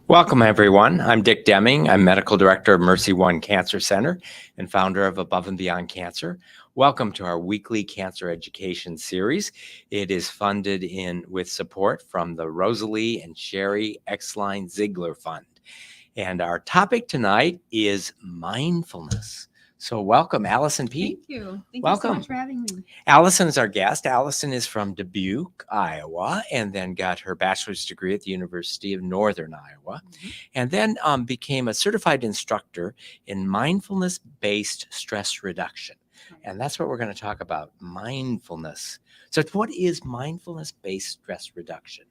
Welcome, everyone. I'm Dick Deming. I'm Medical Director of Mercy One Cancer Center and founder of Above and Beyond Cancer. Welcome to our weekly cancer education series. It is funded with support from the Rosalie and Sherry Exline Ziegler Fund. And our topic tonight is mindfulness. So welcome, Allison, Peet. Thank you. Thank Welcome. you so much for having me. Allison is our guest. Allison is from Dubuque, Iowa, and then got her bachelor's degree at the University of Northern Iowa, and then became a certified instructor in mindfulness-based stress reduction. And that's what we're going to talk about, mindfulness. So what is mindfulness-based stress reduction?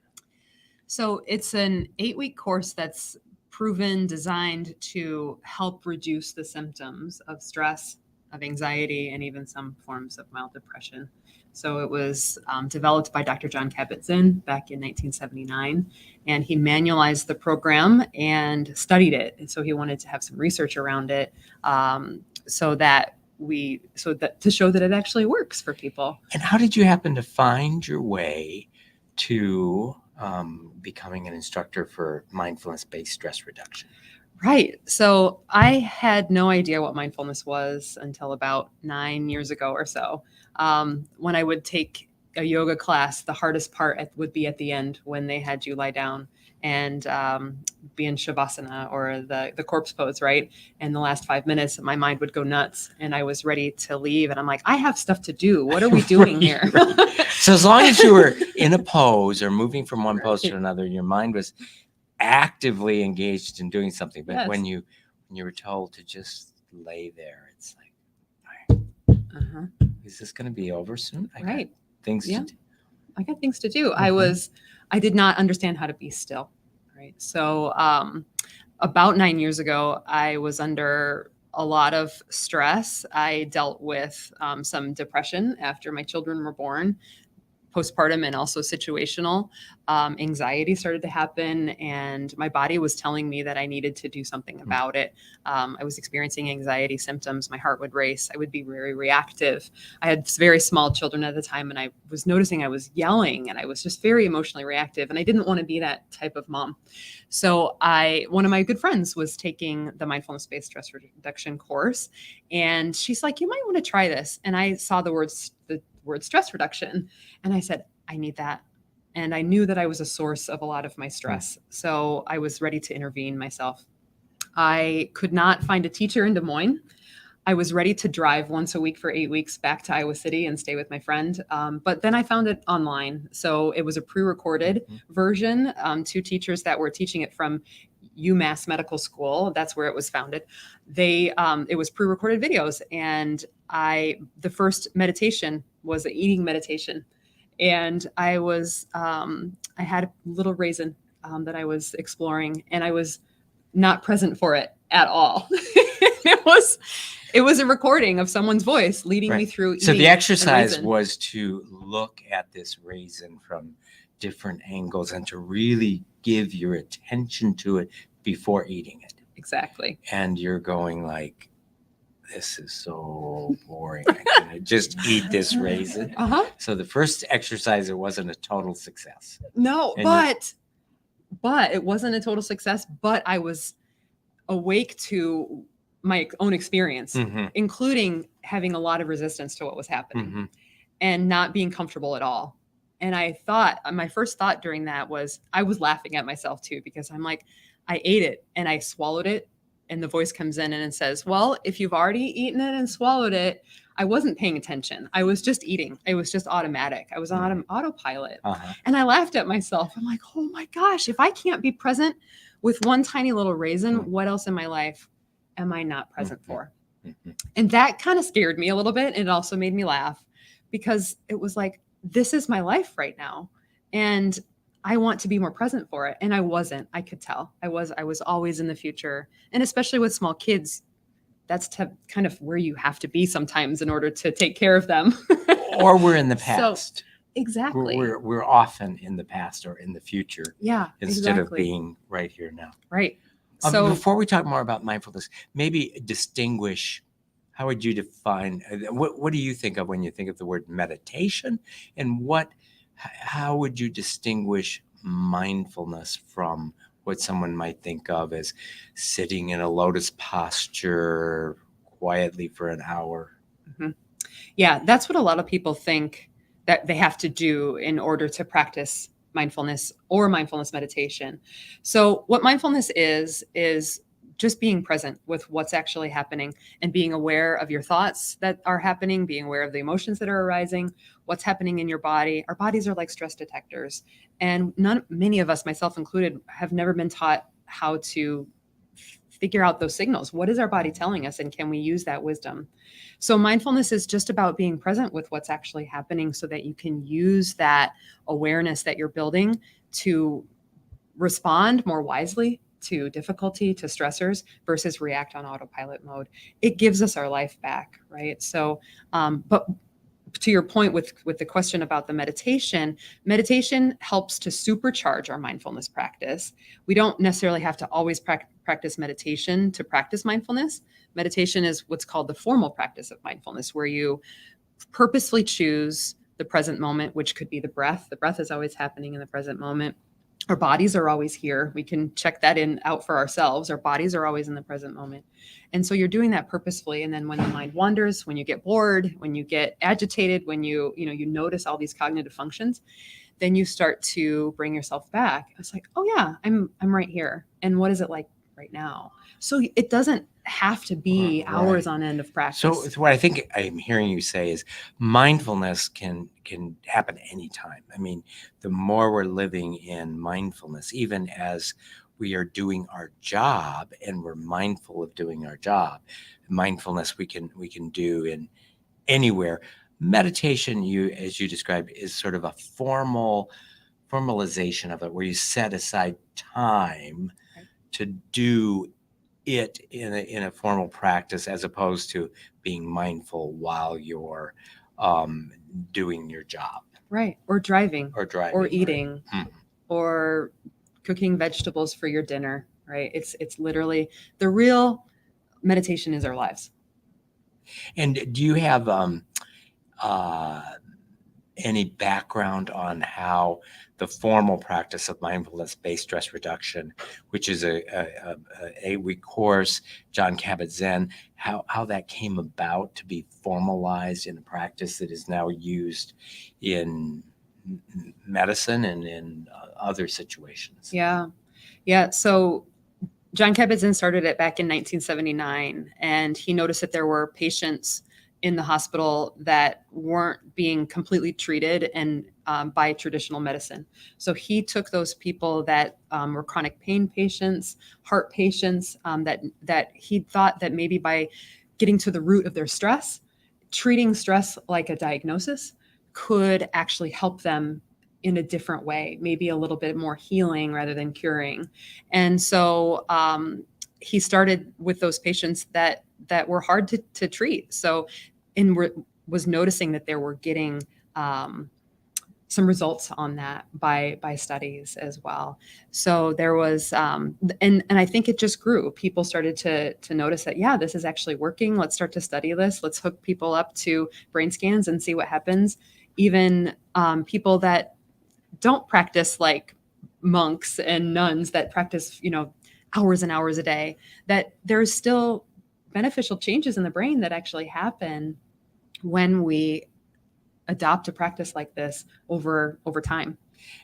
So it's an 8-week course that's proven, designed to help reduce the symptoms of stress, of anxiety, and even some forms of mild depression. So it was developed by Dr. John Kabat-Zinn back in 1979, and he manualized the program and studied it. And so he wanted to have some research around it, to show that it actually works for people. And how did you happen to find your way to becoming an instructor for mindfulness-based stress reduction? Right. So I had no idea what mindfulness was until about 9 years ago or so. When I would take a yoga class, the hardest part would be at the end when they had you lie down and be in shavasana, or the corpse pose, right? And the last 5 minutes, my mind would go nuts and I was ready to leave. And I'm like, I have stuff to do. What are we doing here? So as long as you were in a pose or moving from one pose to another, your mind was actively engaged in doing something. But Yes. when you were told to just lay there, it's like, is this going to be over soon? I got things to do. I got things to do. I did not understand how to be still. Right. So about 9 years ago, I was under a lot of stress. I dealt with some depression after my children were born, postpartum, and also situational. Anxiety started to happen, and my body was telling me that I needed to do something about it. I was experiencing anxiety symptoms. My heart would race. I would be very reactive. I had very small children at the time, and I was noticing I was yelling, and I was just very emotionally reactive, and I didn't want to be that type of mom. So one of my good friends was taking the mindfulness-based stress reduction course, and she's like, you might want to try this. And I saw the word stress reduction, and I said, I need that. And I knew that I was a source of a lot of my stress. So I was ready to intervene myself. I could not find a teacher in Des Moines. I was ready to drive once a week for 8 weeks back to Iowa City and stay with my friend. But then I found it online. So it was a pre-recorded version, 2 teachers that were teaching it from UMass Medical School. That's where it was founded. It was pre-recorded videos. And the first meditation was an eating meditation. And I had a little raisin that I was exploring, and I was not present for it at all. It was a recording of someone's voice leading me through eating. So the exercise was to look at this raisin from different angles and to really give your attention to it before eating it. Exactly. And you're going like, this is so boring. I just eat this raisin. So the first exercise, it wasn't a total success. No, but it wasn't a total success, but I was awake to my own experience, including having a lot of resistance to what was happening and not being comfortable at all. And my first thought during that was, I was laughing at myself too, because I'm like, I ate it and I swallowed it. And the voice comes in and it says, well, if you've already eaten it and swallowed it, I wasn't paying attention. I was just eating. It was just automatic. I was on autopilot. And I laughed at myself. I'm like, oh my gosh, if I can't be present with one tiny little raisin, what else in my life am I not present for? And that kind of scared me a little bit. It also made me laugh, because it was like, this is my life right now. And I want to be more present for it. And I wasn't. I could tell. I was always in the future. And especially with small kids, that's kind of where you have to be sometimes in order to take care of them. Or we're in the past. So, exactly. We're often in the past or in the future. Yeah. Instead of being right here now. Right. So before we talk more about mindfulness, maybe distinguish, how would you define, what do you think of when you think of the word meditation? And how would you distinguish mindfulness from what someone might think of as sitting in a lotus posture quietly for an hour. Mm-hmm. Yeah, that's what a lot of people think that they have to do in order to practice mindfulness or mindfulness meditation. So what mindfulness is just being present with what's actually happening and being aware of your thoughts that are happening, being aware of the emotions that are arising, what's happening in your body. Our bodies are like stress detectors. And many of us, myself included, have never been taught how to figure out those signals. What is our body telling us? And can we use that wisdom? So mindfulness is just about being present with what's actually happening so that you can use that awareness that you're building to respond more wisely to difficulty, to stressors, versus react on autopilot mode. It gives us our life back, right? So, but to your point with the question about the meditation helps to supercharge our mindfulness practice. We don't necessarily have to always practice meditation to practice mindfulness. Meditation is what's called the formal practice of mindfulness, where you purposely choose the present moment, which could be the breath. The breath is always happening in the present moment. Our bodies are always here. We can check that out for ourselves. Our bodies are always in the present moment. And so you're doing that purposefully. And then when the mind wanders, when you get bored, when you get agitated, when you notice all these cognitive functions, then you start to bring yourself back. It's like, oh yeah, I'm right here. And what is it like right now? So it doesn't have to be hours on end of practice. So what I think I'm hearing you say is mindfulness can happen anytime. I mean, the more we're living in mindfulness, even as we are doing our job and we're mindful of doing our job, mindfulness we can do in anywhere. Meditation, as you described, is sort of a formalization of it, where you set aside time to do it in a formal practice, as opposed to being mindful while you're doing your job. Right. Or driving. Or eating. Right. Or cooking vegetables for your dinner, right? It's literally the real meditation is our lives. And do you have any background on how the formal practice of mindfulness-based stress reduction, which is a 8-week course, Jon Kabat-Zinn, how that came about to be formalized in a practice that is now used in medicine and in other situations? Yeah. So Jon Kabat-Zinn started it back in 1979, and he noticed that there were patients in the hospital that weren't being completely treated and by traditional medicine. So he took those people that were chronic pain patients, heart patients, that he thought that maybe by getting to the root of their stress, treating stress like a diagnosis could actually help them in a different way, maybe a little bit more healing rather than curing. And so he started with those patients that were hard to treat. So, was noticing that they were getting some results on that by studies as well. So there was, and I think it just grew. People started to notice that, yeah, this is actually working. Let's start to study this. Let's hook people up to brain scans and see what happens. Even people that don't practice like monks and nuns that practice, hours and hours a day, that there's still beneficial changes in the brain that actually happen when we adopt a practice like this over time.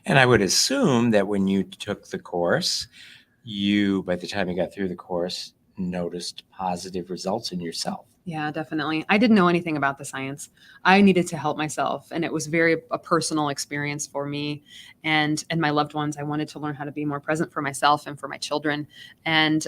And I would assume that when you took the course, by the time you got through the course, noticed positive results in yourself. Yeah, definitely. I didn't know anything about the science. I needed to help myself, and it was a personal experience for me and my loved ones. I wanted to learn how to be more present for myself and for my children. And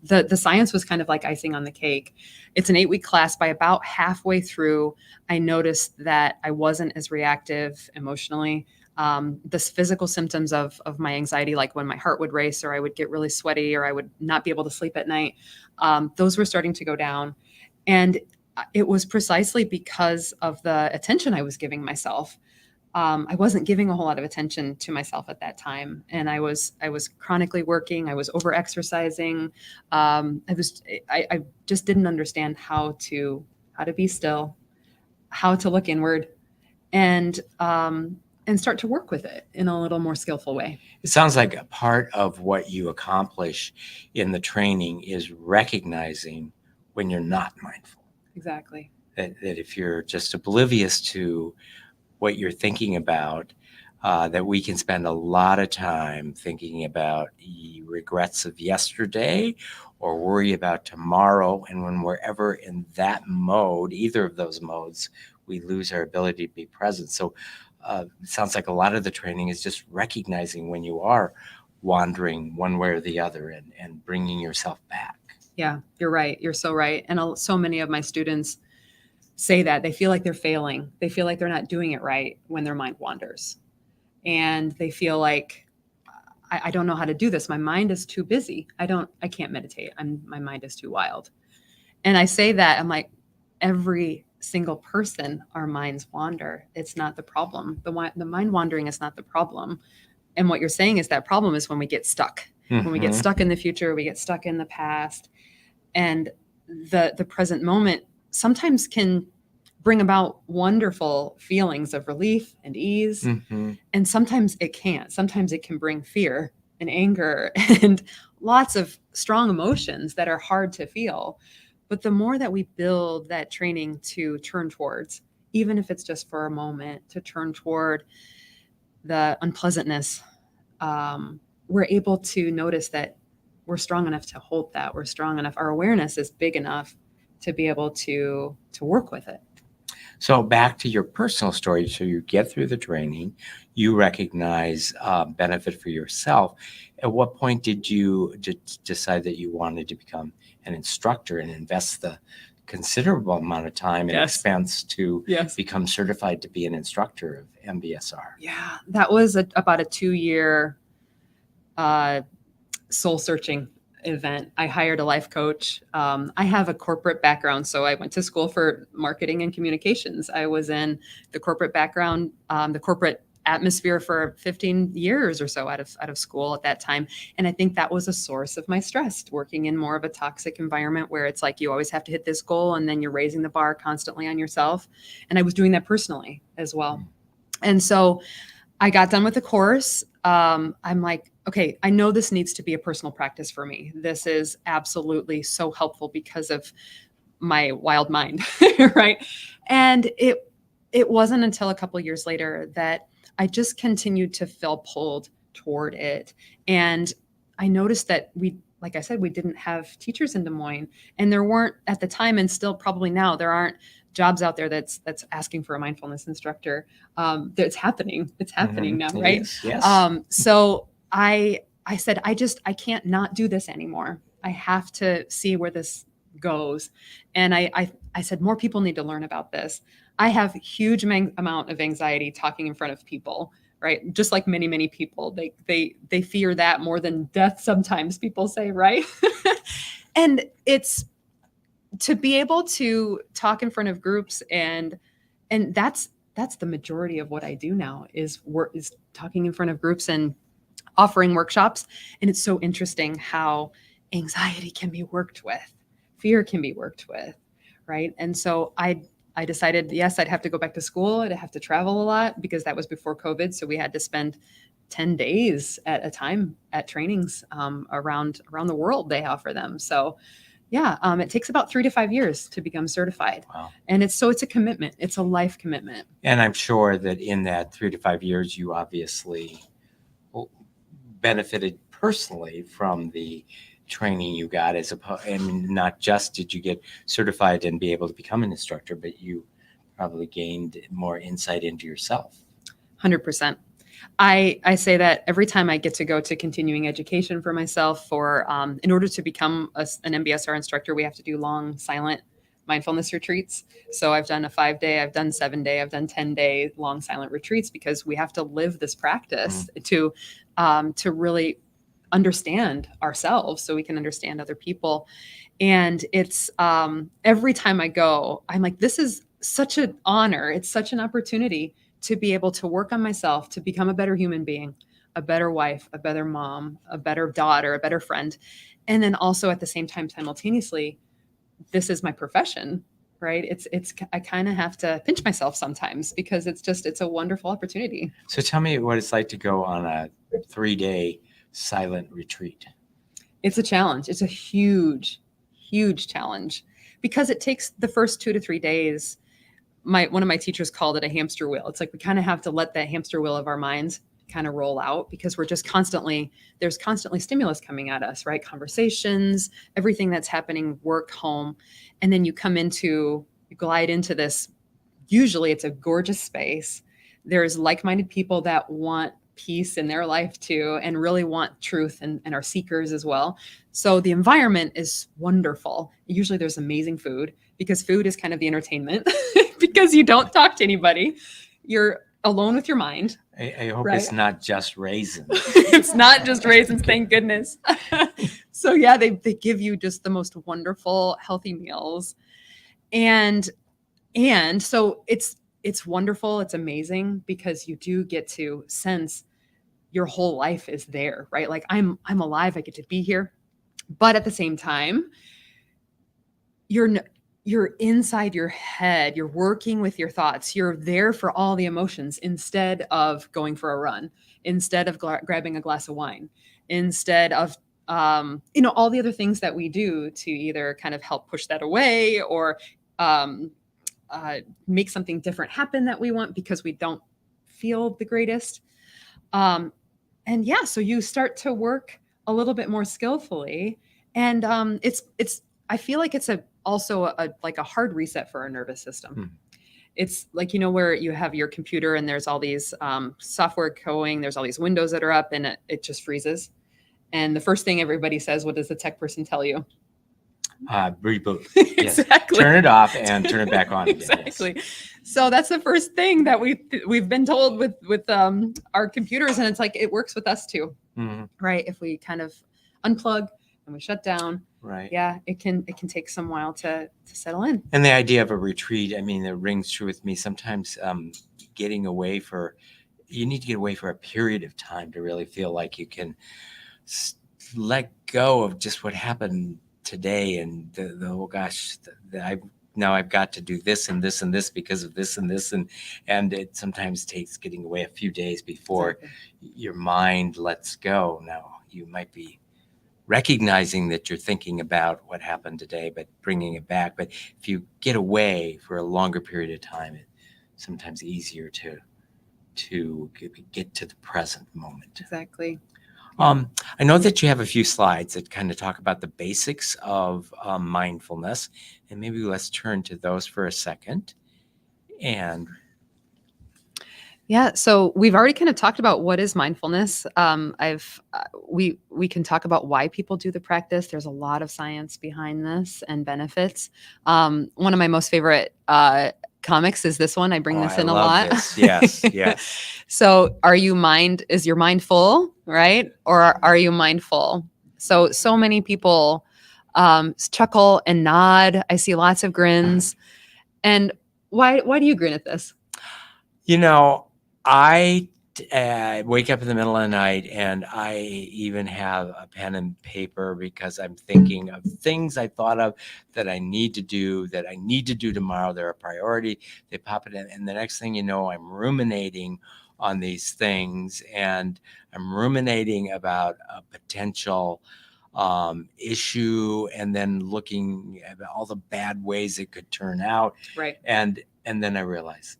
the science was kind of like icing on the cake. It's an 8-week class. By about halfway through, I noticed that I wasn't as reactive emotionally. The physical symptoms of my anxiety, like when my heart would race or I would get really sweaty or I would not be able to sleep at night, those were starting to go down. And it was precisely because of the attention I was giving myself. I wasn't giving a whole lot of attention to myself at that time. And I was chronically working. I was over exercising. I just didn't understand how to be still, how to look inward. And start to work with it in a little more skillful way. It sounds like a part of what you accomplish in the training is recognizing when you're not mindful. Exactly. That if you're just oblivious to what you're thinking about, that we can spend a lot of time thinking about regrets of yesterday or worry about tomorrow. And when we're ever in that mode, either of those modes, we lose our ability to be present. So it sounds like a lot of the training is just recognizing when you are wandering one way or the other and bringing yourself back. Yeah, you're right. You're so right. And so many of my students say that they feel like they're failing. They feel like they're not doing it right when their mind wanders. And they feel like, I don't know how to do this. My mind is too busy. I can't meditate. My mind is too wild. And I say that, I'm like, every single person, our minds wander. It's not the problem. The mind wandering is not the problem. And what you're saying is that problem is when we get stuck. Mm-hmm. When we get stuck in the future, we get stuck in the past. And the present moment sometimes can bring about wonderful feelings of relief and ease. Mm-hmm. And sometimes it can't. Sometimes it can bring fear and anger and lots of strong emotions that are hard to feel. But the more that we build that training to turn towards, even if it's just for a moment, to turn toward the unpleasantness, we're able to notice that we're strong enough to hold that. We're strong enough. Our awareness is big enough to be able to work with it. So back to your personal story. So you get through the training, you recognize benefit for yourself. At what point did you decide that you wanted to become an instructor and invest the considerable amount of time and expense to become certified to be an instructor of MBSR? Yeah, that was about a 2-year soul-searching event. I hired a life coach. I have a corporate background, so I went to school for marketing and communications. I was in the corporate background, the corporate atmosphere for 15 years or so out of school at that time. And I think that was a source of my stress, working in more of a toxic environment where it's like you always have to hit this goal and then you're raising the bar constantly on yourself. And I was doing that personally as well. And so I got done with the course. I'm like, okay, I know this needs to be a personal practice for me. This is absolutely so helpful because of my wild mind, right? And it wasn't until a couple of years later that I just continued to feel pulled toward it. And I noticed that like I said, we didn't have teachers in Des Moines, and there weren't at the time, and still probably now, there aren't jobs out there that's asking for a mindfulness instructor. It's happening. It's happening now, right? Yes. So I said, I can't not do this anymore. I have to see where this goes. And I said, more people need to learn about this. I have huge amount of anxiety talking in front of people, right? Just like many, many people, they fear that more than death. Sometimes people say, right? And it's to be able to talk in front of groups, and that's the majority of what I do now is talking in front of groups and offering workshops. And it's so interesting how anxiety can be worked with, fear can be worked with, right? And so I decided, yes, I'd have to go back to school. I'd have to travel a lot because that was before COVID. So we had to spend 10 days at a time at trainings around the world. They offer them. So yeah, it takes about 3 to 5 years to become certified. Wow. And it's a commitment. It's a life commitment. And I'm sure that in that 3 to 5 years, you obviously benefited personally from the training you got, and not just did you get certified and be able to become an instructor, but you probably gained more insight into yourself. 100%. I say that every time I get to go to continuing education for myself, in order to become an MBSR instructor, we have to do long, silent mindfulness retreats. So I've done a 5-day, I've done 7-day, I've done 10-day long silent retreats because we have to live this practice to really understand ourselves so we can understand other people. And it's every time I go, I'm like, this is such an honor. It's such an opportunity to be able to work on myself, to become a better human being, a better wife, a better mom, a better daughter, a better friend. And then also at the same time, simultaneously, this is my profession. right? I kind of have to pinch myself sometimes because it's a wonderful opportunity. So tell me what it's like to go on a 3-day silent retreat. It's a challenge. It's a huge, huge challenge because it takes the first 2 to 3 days. One of my teachers called it a hamster wheel. It's like we kind of have to let that hamster wheel of our minds kind of roll out because we're just there's constantly stimulus coming at us, right? Conversations, everything that's happening, work, home. And then you glide into this, usually it's a gorgeous space. There's like-minded people that want peace in their life too, and really want truth and are seekers as well. So the environment is wonderful. Usually there's amazing food because food is kind of the entertainment because you don't talk to anybody. You're alone with your mind. I hope right? It's not just raisins. It's not just raisins, thank goodness. So yeah, they give you just the most wonderful, healthy meals. And so it's wonderful. It's amazing because you do get to sense your whole life is there, right? Like I'm alive. I get to be here. But at the same time, you're inside your head. You're working with your thoughts. You're there for all the emotions instead of going for a run, instead of grabbing a glass of wine, instead of all the other things that we do to either kind of help push that away or make something different happen that we want because we don't feel the greatest. And yeah, so you start to work a little bit more skillfully. And I feel like it's also a hard reset for our nervous system. It's like, where you have your computer and there's all these software going, there's all these windows that are up and it just freezes. And the first thing everybody says, what does the tech person tell you? Reboot. Exactly. Yes. Turn it off and turn it back on again. Exactly. Yes. So that's the first thing that we've been told with our computers, and it's like it works with us too, right? If we kind of unplug and we shut down, right? Yeah, it can take some while to settle in. And the idea of a retreat, I mean, it rings true with me. Sometimes you need to get away for a period of time to really feel like you can let go of just what happened today and I've got to do this and this and this because of this and this and it sometimes takes getting away a few days before your mind lets go. Now you might be recognizing that you're thinking about what happened today, but bringing it back. But if you get away for a longer period of time, it's sometimes easier to get to the present moment. Exactly. I know that you have a few slides that kind of talk about the basics of mindfulness, and maybe let's turn to those for a second. And yeah, so we've already kind of talked about what is mindfulness. We can talk about why people do the practice. There's a lot of science behind this and benefits. One of my most favorite comics is this one. I bring this in a lot. This. Yes, yes. So is your mind full, right? Or are you mindful? So many people chuckle and nod. I see lots of grins. And why do you grin at this? I wake up in the middle of the night and I even have a pen and paper because I'm thinking of things I thought of that I need to do tomorrow. They're a priority. They pop it in. And the next thing you know, I'm ruminating on these things and I'm ruminating about a potential issue and then looking at all the bad ways it could turn out. Right. And then I realize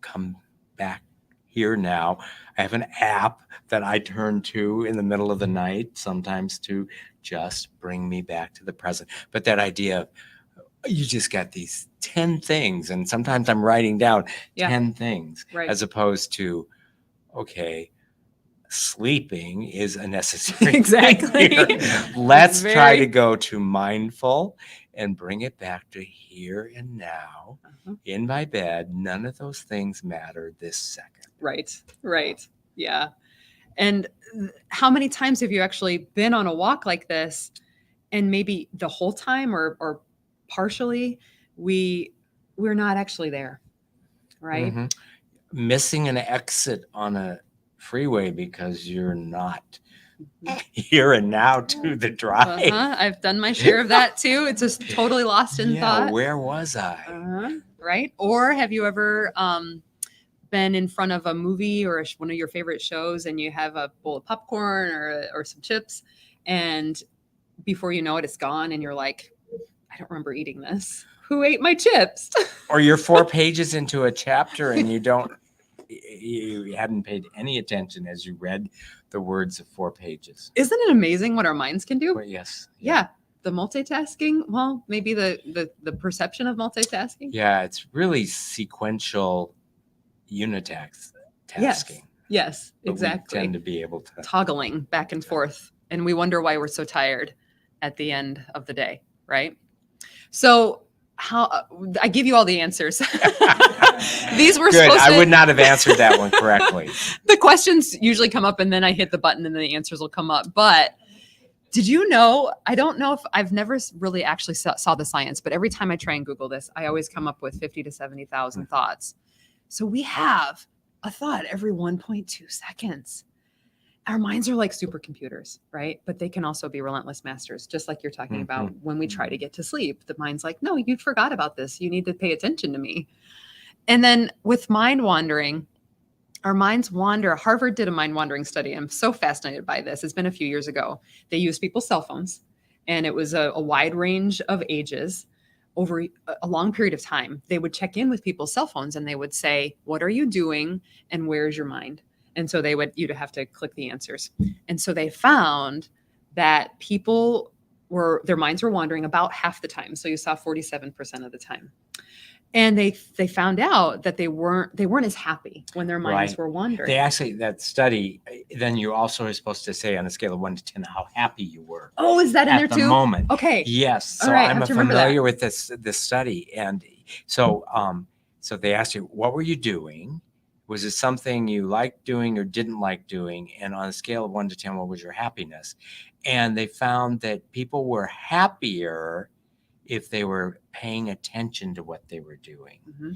come back here now. I have an app that I turn to in the middle of the night, sometimes to just bring me back to the present. But that idea of you just got these 10 things, and sometimes I'm writing down 10 things, right, as opposed to, okay, sleeping is a necessary exactly thing here. Let's try to go to mindful and bring it back to here and now. In my bed, none of those things matter this second. Right. Yeah. And how many times have you actually been on a walk like this and maybe the whole time or partially we're not actually there, right? Missing an exit on a freeway because you're not here and now to the drive. I've done my share of that too. It's just totally lost in thought. Where was I? Right. Or have you ever been in front of a movie or one of your favorite shows and you have a bowl of popcorn or some chips, and before you know it, it's gone, and you're like, I don't remember eating this. Who ate my chips? Or you're 4 pages into a chapter and you hadn't paid any attention as you read the words of 4 pages. Isn't it amazing what our minds can do? Well, yes. Yeah. The multitasking, well, maybe the perception of multitasking. Yeah, it's really sequential unitasking. Yes, exactly. We tend to be able to toggling back and forth, and we wonder why we're so tired at the end of the day, right? So how I give you all the answers. These were good. Supposed to, I would not have answered that one correctly. The questions usually come up and then I hit the button and the answers will come up. But did you know, I don't know if I've never really actually saw the science, but every time I try and Google this, I always come up with 50 to 70,000 thoughts. So we have a thought every 1.2 seconds. Our minds are like supercomputers, right? But they can also be relentless masters, just like you're talking about when we try to get to sleep. The mind's like, no, you forgot about this. You need to pay attention to me. And then with mind wandering, our minds wander. Harvard did a mind wandering study. I'm so fascinated by this. It's been a few years ago. They used people's cell phones, and it was a wide range of ages over a long period of time. They would check in with people's cell phones and they would say, what are you doing? And where's your mind? And so you'd have to click the answers. And so they found that their minds were wandering about half the time. So you saw 47% of the time. And they found out that they weren't as happy when their minds were wandering. They actually, that study, then you also are supposed to say on a scale of 1 to 10 how happy you were. Oh, is that in there too? At the moment. Okay. Yes. So right, I'm familiar with this study. And so they asked you, what were you doing? Was it something you liked doing or didn't like doing? And on a scale of 1 to 10, what was your happiness? And they found that people were happier if they were paying attention to what they were doing. Mm-hmm.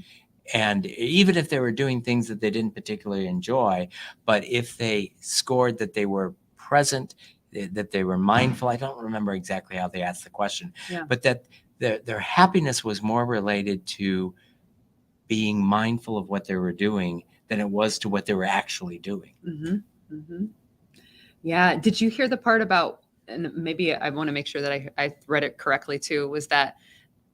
And even if they were doing things that they didn't particularly enjoy, but if they scored that they were present, that they were mindful, I don't remember exactly how they asked the question, but that their happiness was more related to being mindful of what they were doing than it was to what they were actually doing. Mm-hmm. Mm-hmm. Yeah. Did you hear the part about, and maybe I want to make sure that I read it correctly too, was that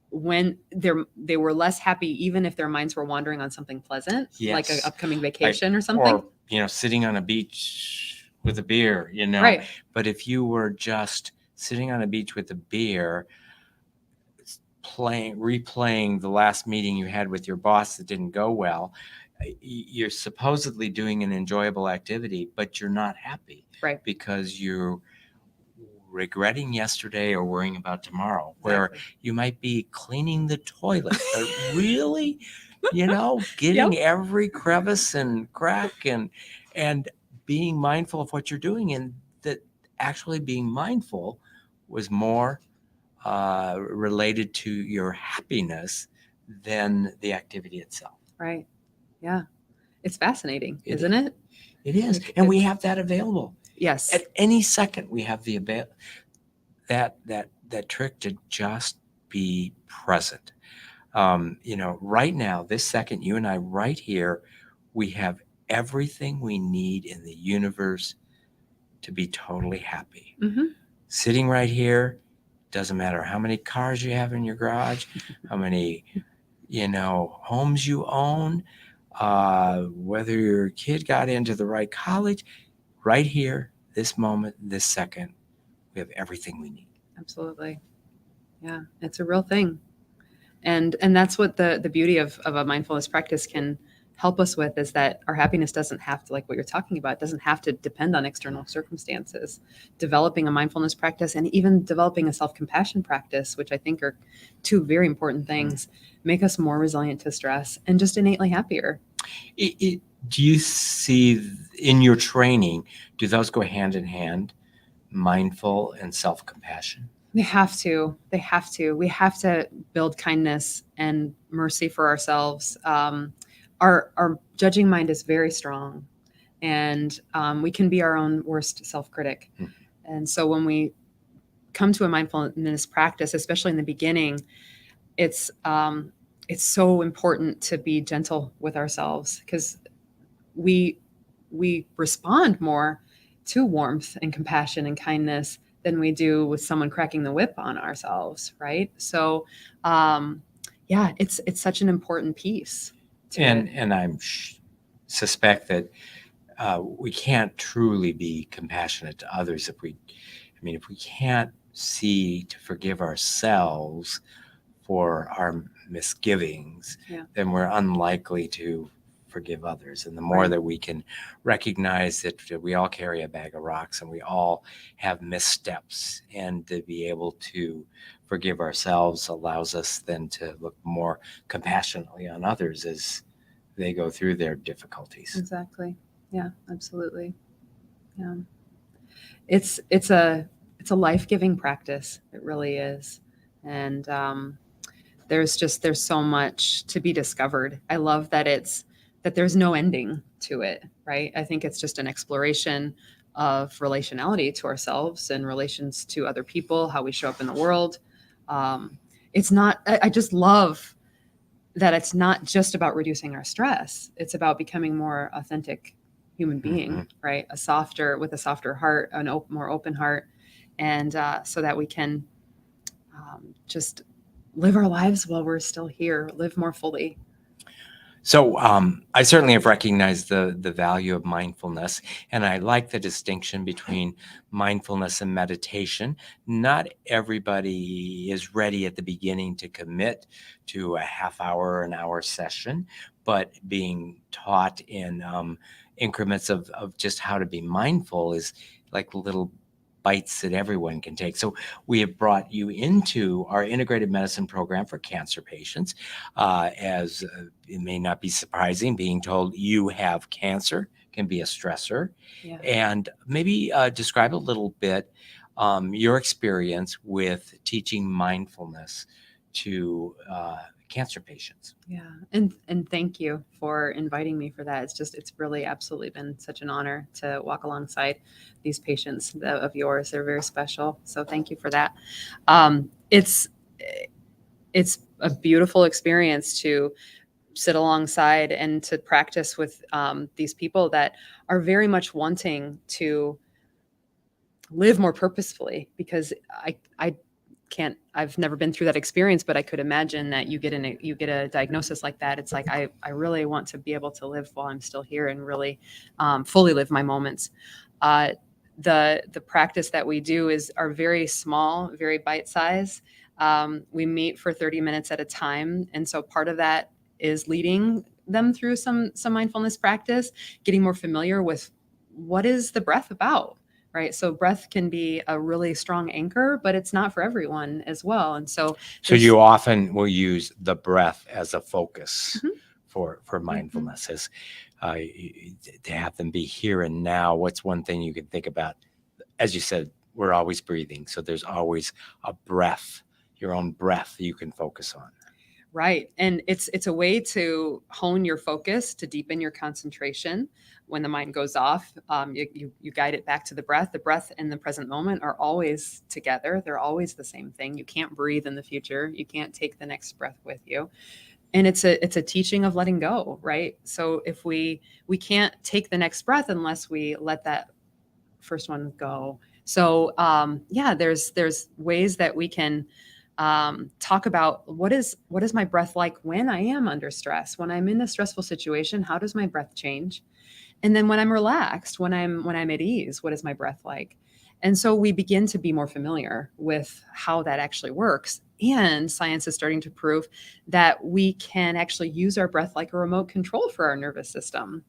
when they were less happy, even if their minds were wandering on something pleasant, like an upcoming vacation or something? Or, sitting on a beach with a beer, Right. But if you were just sitting on a beach with a beer, replaying the last meeting you had with your boss that didn't go well, you're supposedly doing an enjoyable activity, but you're not happy. Right. Because you're regretting yesterday or worrying about tomorrow, where you might be cleaning the toilet, but really, getting every crevice and crack and being mindful of what you're doing, and that actually being mindful was more related to your happiness than the activity itself. Right. Yeah. It's fascinating, isn't it? It is. And we have that available. Yes. At any second, we have the that trick to just be present. Right now, this second, you and I right here, we have everything we need in the universe to be totally happy. Mm-hmm. Sitting right here, doesn't matter how many cars you have in your garage, how many, homes you own, whether your kid got into the right college. Right here, this moment, this second, we have everything we need. Absolutely. Yeah, it's a real thing. And that's what the beauty of a mindfulness practice can help us with, is that our happiness doesn't have to, like what you're talking about, doesn't have to depend on external circumstances. Developing a mindfulness practice and even developing a self-compassion practice, which I think are two very important things, make us more resilient to stress and just innately happier. Do you see in your training, do those go hand in hand, mindful and self-compassion? They have to. We have to build kindness and mercy for ourselves. Our judging mind is very strong. and we can be our own worst self-critic. And so when we come to a mindfulness practice, especially in the beginning, it's so important to be gentle with ourselves, because we respond more to warmth and compassion and kindness than we do with someone cracking the whip on ourselves, right? So, it's such an important piece. And I suspect that we can't truly be compassionate to others if we can't see to forgive ourselves for our misgivings, then we're unlikely to forgive others. And the more that we can recognize that we all carry a bag of rocks and we all have missteps, and to be able to forgive ourselves allows us then to look more compassionately on others as they go through their difficulties. Exactly. Yeah, absolutely. Yeah. It's a life-giving practice. It really is. And there's so much to be discovered. I love that there's no ending to it, right? I think it's just an exploration of relationality to ourselves and relations to other people, how we show up in the world. It's not, I just love that it's not just about reducing our stress. It's about becoming more authentic human being, right? With a softer heart, more open heart. And so that we can just live our lives while we're still here, live more fully. So I certainly have recognized the value of mindfulness, and I like the distinction between mindfulness and meditation. Not everybody is ready at the beginning to commit to a half hour or an hour session, but being taught in increments of just how to be mindful is like little bites that everyone can take. So we have brought you into our integrated medicine program for cancer patients. As it may not be surprising, being told you have cancer can be a stressor. Yeah. And maybe describe a little bit your experience with teaching mindfulness to cancer patients. Yeah. And thank you for inviting me for that. It's really absolutely been such an honor to walk alongside these patients of yours. They're very special. So thank you for that. It's a beautiful experience to sit alongside and to practice with these people that are very much wanting to live more purposefully, because I've never been through that experience, but I could imagine that you get a diagnosis like that. It's like, I really want to be able to live while I'm still here and really fully live my moments. The practice that we do are very small, very bite-sized. We meet for 30 minutes at a time. And so part of that is leading them through some mindfulness practice, getting more familiar with what is the breath about. Right. So breath can be a really strong anchor, but it's not for everyone as well. And so you often will use the breath as a focus for mindfulness, as to have them be here and now. What's one thing you can think about? As you said, we're always breathing. So there's always a breath, your own breath you can focus on. Right. And it's a way to hone your focus, to deepen your concentration. When the mind goes off, you guide it back to the breath. The breath and the present moment are always together. They're always the same thing. You can't breathe in the future. You can't take the next breath with you. And it's a teaching of letting go, right? So if we can't take the next breath unless we let that first one go. So there's ways that we can talk about what is my breath like when I am under stress, when I'm in a stressful situation. How does my breath change? And then when I'm relaxed, when I'm at ease, what is my breath like? And so we begin to be more familiar with how that actually works. And science is starting to prove that we can actually use our breath like a remote control for our nervous system,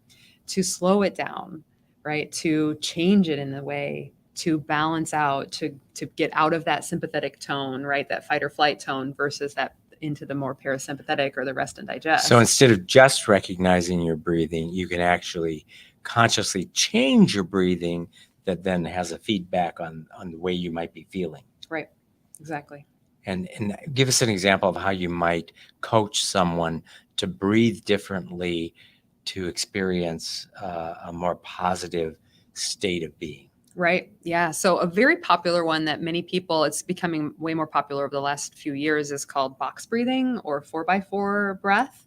to slow it down, right? To change it in a way to balance out, to get out of that sympathetic tone, right? That fight or flight tone versus that into the more parasympathetic or the rest and digest. So instead of just recognizing your breathing, you can actually consciously change your breathing that then has a feedback on the way you might be feeling. Right. Exactly. And give us an example of how you might coach someone to breathe differently to experience a more positive state of being. Right. Yeah. So a very popular one that many people, it's becoming way more popular over the last few years, is called box breathing or 4x4 breath.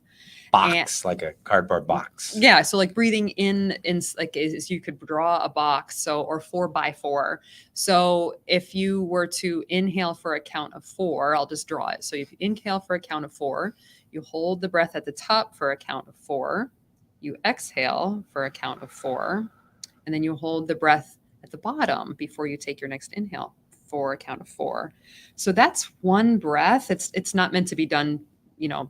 Box, like a cardboard box. Yeah. So like breathing in like is you could draw a box. So, or 4x4. So if you were to inhale for a count of 4, I'll just draw it. So if you inhale for a count of 4, you hold the breath at the top for a count of 4, you exhale for a count of 4, and then you hold the breath at the bottom before you take your next inhale for a count of 4. So that's one breath. It's not meant to be done,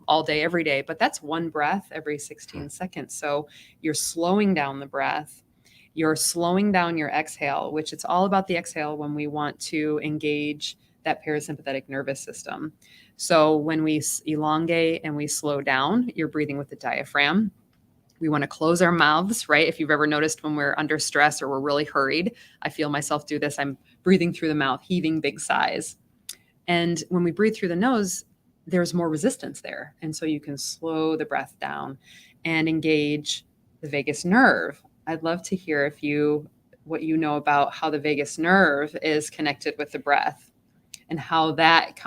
all day, every day, but that's one breath every 16 seconds. So you're slowing down the breath. You're slowing down your exhale, which it's all about the exhale when we want to engage that parasympathetic nervous system. So when we elongate and we slow down, you're breathing with the diaphragm. We want to close our mouths, right? If you've ever noticed when we're under stress or we're really hurried, I feel myself do this. I'm breathing through the mouth, heaving big sighs. And when we breathe through the nose, there's more resistance there. And so you can slow the breath down and engage the vagus nerve. I'd love to hear what you know about how the vagus nerve is connected with the breath and how that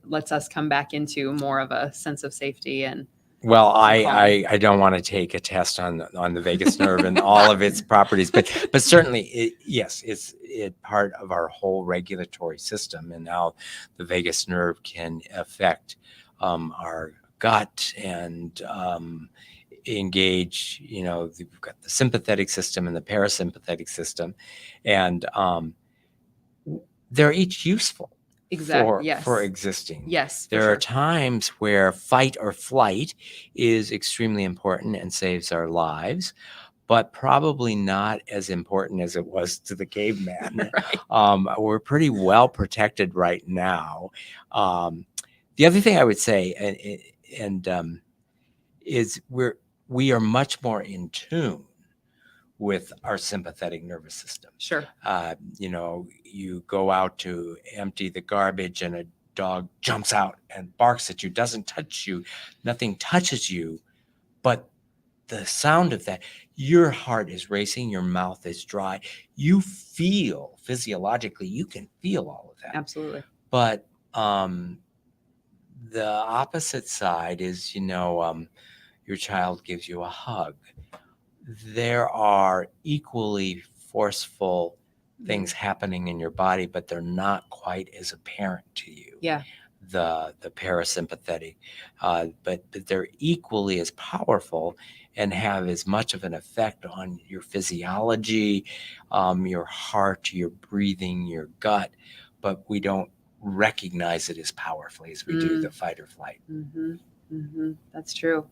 lets us come back into more of a sense of safety and well, I don't want to take a test on the vagus nerve and all of its properties, but certainly, it's part of our whole regulatory system and how the vagus nerve can affect our gut and engage. We've got the sympathetic system and the parasympathetic system, and they're each useful. Exactly. For existing. Yes. There are times where fight or flight is extremely important and saves our lives, but probably not as important as it was to the caveman. Right. We're pretty well protected right now. The other thing I would say, is we are much more in tune with our sympathetic nervous system. Sure. You go out to empty the garbage and a dog jumps out and barks at you, doesn't touch you, nothing touches you, but the sound of that, your heart is racing, your mouth is dry. You feel physiologically, you can feel all of that. Absolutely. But the opposite side is, your child gives you a hug. There are equally forceful things happening in your body, but they're not quite as apparent to you. Yeah. The parasympathetic, but they're equally as powerful and have as much of an effect on your physiology, your heart, your breathing, your gut, but we don't recognize it as powerfully as we do the fight or flight. Mm-hmm. Mm-hmm. That's true.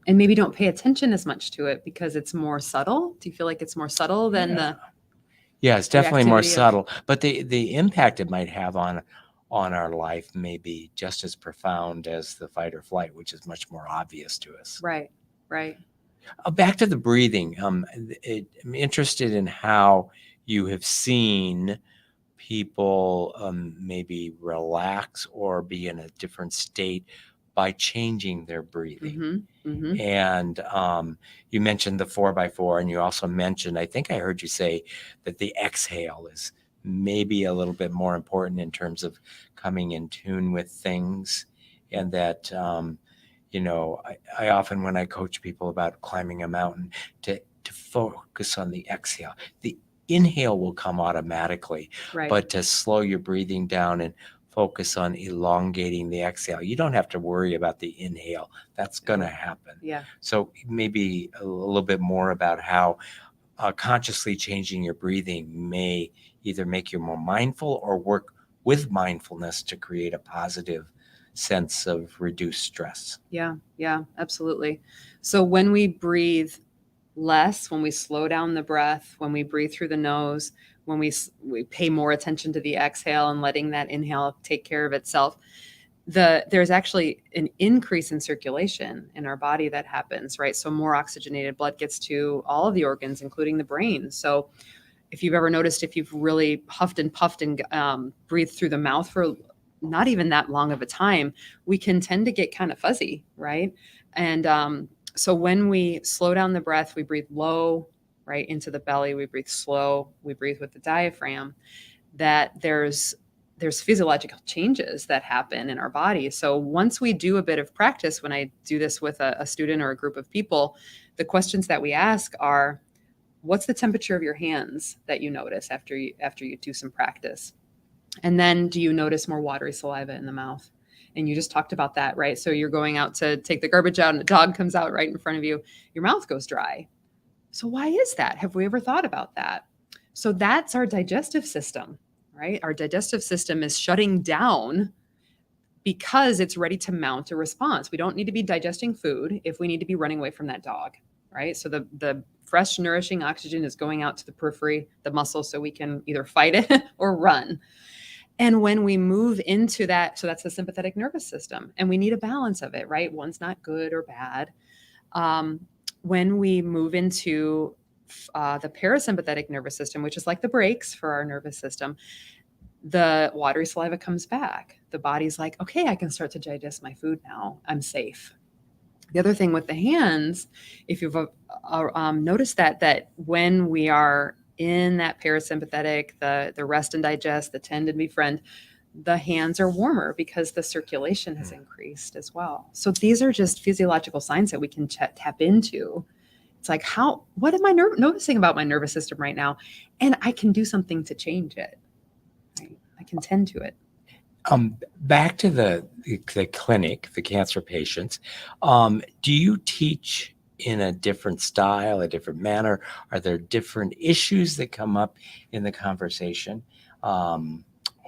And maybe don't pay attention as much to it because it's more subtle. Do you feel like it's more subtle than it's definitely more subtle, but the impact it might have on our life may be just as profound as the fight or flight, which is much more obvious to us. Right. Back to the breathing. I'm interested in how you have seen people maybe relax or be in a different state by changing their breathing. Mm-hmm. Mm-hmm. And you mentioned the 4x4, and you also mentioned, I think I heard you say that the exhale is maybe a little bit more important in terms of coming in tune with things. And that, I often, when I coach people about climbing a mountain, to focus on the exhale. The inhale will come automatically, right. But to slow your breathing down and focus on elongating the exhale. You don't have to worry about the inhale. That's going to happen. Yeah. So maybe a little bit more about how consciously changing your breathing may either make you more mindful or work with mindfulness to create a positive sense of reduced stress. Yeah, absolutely. So when we breathe less, when we slow down the breath, when we breathe through the nose, when we pay more attention to the exhale and letting that inhale take care of itself, there's actually an increase in circulation in our body that happens, right? So more oxygenated blood gets to all of the organs, including the brain. So if you've ever noticed, if you've really huffed and puffed and breathed through the mouth for not even that long of a time, we can tend to get kind of fuzzy, right? And So when we slow down the breath, we breathe low, right, into the belly. We breathe slow. We breathe with the diaphragm. That there's physiological changes that happen in our body. So once we do a bit of practice, when I do this with a student or a group of people, the questions that we ask are, what's the temperature of your hands that you notice after you do some practice? And then do you notice more watery saliva in the mouth? And you just talked about that, right? So you're going out to take the garbage out and a dog comes out right in front of you. Your mouth goes dry. So why is that? Have we ever thought about that? So that's our digestive system, right? Our digestive system is shutting down because it's ready to mount a response. We don't need to be digesting food if we need to be running away from that dog, right? So the fresh, nourishing oxygen is going out to the periphery, the muscle, so we can either fight it or run. And when we move into that, so that's the sympathetic nervous system, and we need a balance of it, right? One's not good or bad. When we move into the parasympathetic nervous system, which is like the brakes for our nervous system, the watery saliva comes back. The body's like, okay, I can start to digest my food now. I'm safe. The other thing with the hands, if you've noticed that when we are in that parasympathetic, the rest and digest, the tend and befriend, the hands are warmer because the circulation has increased as well. So these are just physiological signs that we can tap into. It's like, what am I noticing about my nervous system right now? And I can do something to change it. Right? I can tend to it. Back to the clinic, the cancer patients, do you teach in a different style, a different manner? Are there different issues that come up in the conversation?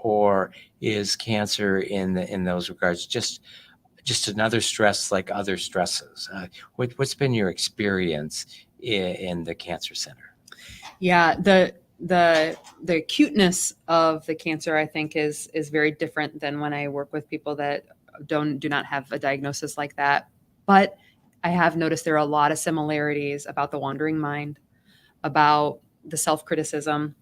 Or is cancer in those regards just another stress like other stresses? What's been your experience in the cancer center? Yeah, the acuteness of the cancer, I think, is very different than when I work with people that do not have a diagnosis like that. But I have noticed there are a lot of similarities about the wandering mind, about the self-criticism,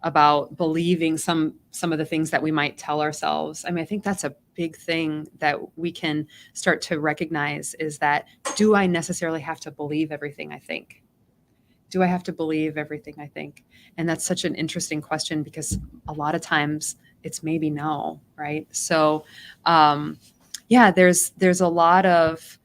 about believing some of the things that we might tell ourselves. I mean, I think that's a big thing that we can start to recognize, is that, do I necessarily have to believe everything I think? Do I have to believe everything I think? And that's such an interesting question, because a lot of times it's maybe no, right? So, yeah, there's a lot of,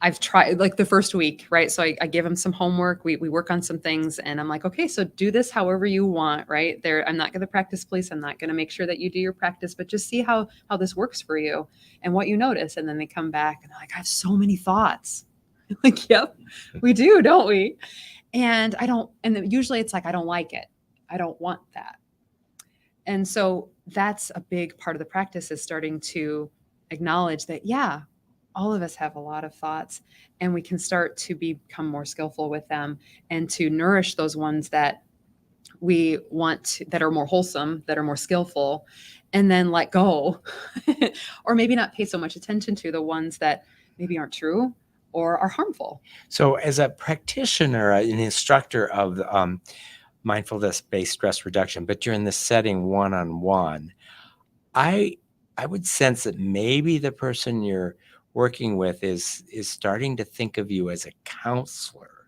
I've tried, like, the first week, right? So I give them some homework. We work on some things, and I'm like, okay, so do this however you want, right? I'm not going to practice police. I'm not going to make sure that you do your practice, but just see how this works for you and what you notice. And then they come back and they're like, I have so many thoughts. I'm like, yep, we do, don't we? And then usually it's like, I don't like it. I don't want that. And so that's a big part of the practice, is starting to acknowledge that, yeah, all of us have a lot of thoughts, and we can start to become more skillful with them and to nourish those ones that we want that are more wholesome, that are more skillful, and then let go or maybe not pay so much attention to the ones that maybe aren't true or are harmful. So as a practitioner, an instructor of mindfulness-based stress reduction, but you're in this setting one-on-one, I would sense that maybe the person you're working with is starting to think of you as a counselor.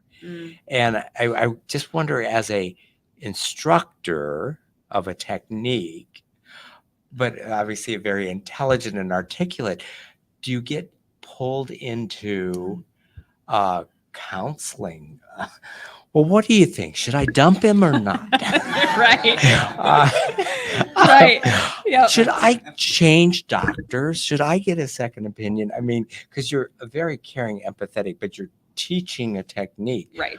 And I just wonder, as a instructor of a technique, but obviously a very intelligent and articulate, do you get pulled into counseling? Well, what do you think? Should I dump him or not? Right. Right. Yep. Should I change doctors? Should I get a second opinion? I mean, because you're a very caring, empathetic, but you're teaching a technique. Right.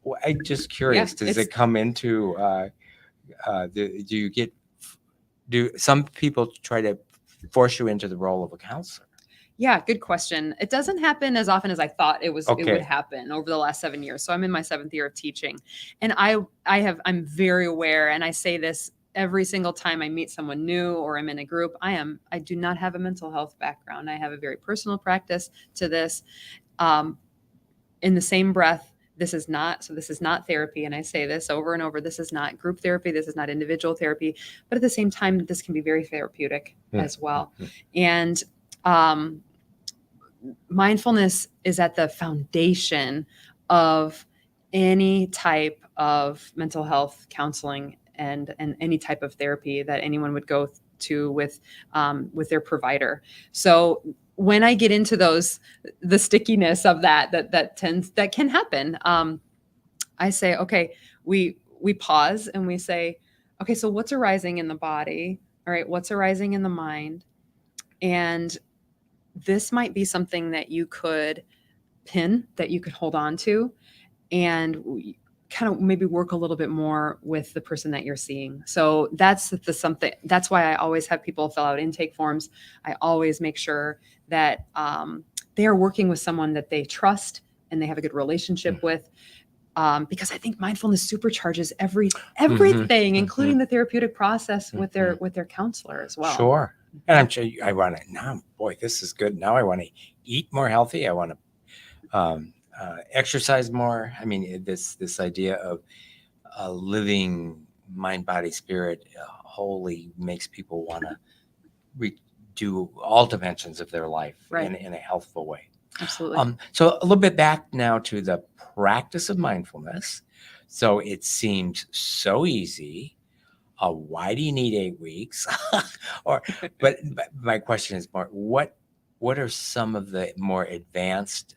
Well, I'm just curious, does it come into, do some people try to force you into the role of a counselor? Yeah, good question. It doesn't happen as often as I thought it would happen over the last 7 years. So I'm in my 7th year of teaching, and I'm very aware, and I say this every single time I meet someone new or I'm in a group. I do not have a mental health background. I have a very personal practice to this. In the same breath, this is not therapy. And I say this over and over, this is not group therapy. This is not individual therapy, but at the same time, this can be very therapeutic as well. And mindfulness is at the foundation of any type of mental health counseling and any type of therapy that anyone would go to with their provider. So when I get into the stickiness of that can happen, I say, okay, we pause and we say, okay, so what's arising in the body? All right, what's arising in the mind? And this might be something that you could pin, that you could hold on to, and kind of maybe work a little bit more with the person that you're seeing. So that's that's why I always have people fill out intake forms. I always make sure that they are working with someone that they trust and they have a good relationship with. Because I think mindfulness supercharges everything, including the therapeutic process with their counselor as well. Sure. And I'm sure I want to now, boy, this is good. Now I want to eat more healthy. I want to exercise more. I mean, this idea of living mind, body, spirit wholly makes people want to do all dimensions of their life in a healthful way. Absolutely. So a little bit back now to the practice of mindfulness. So it seems so easy. Why do you need 8 weeks? But my question is more, what are some of the more advanced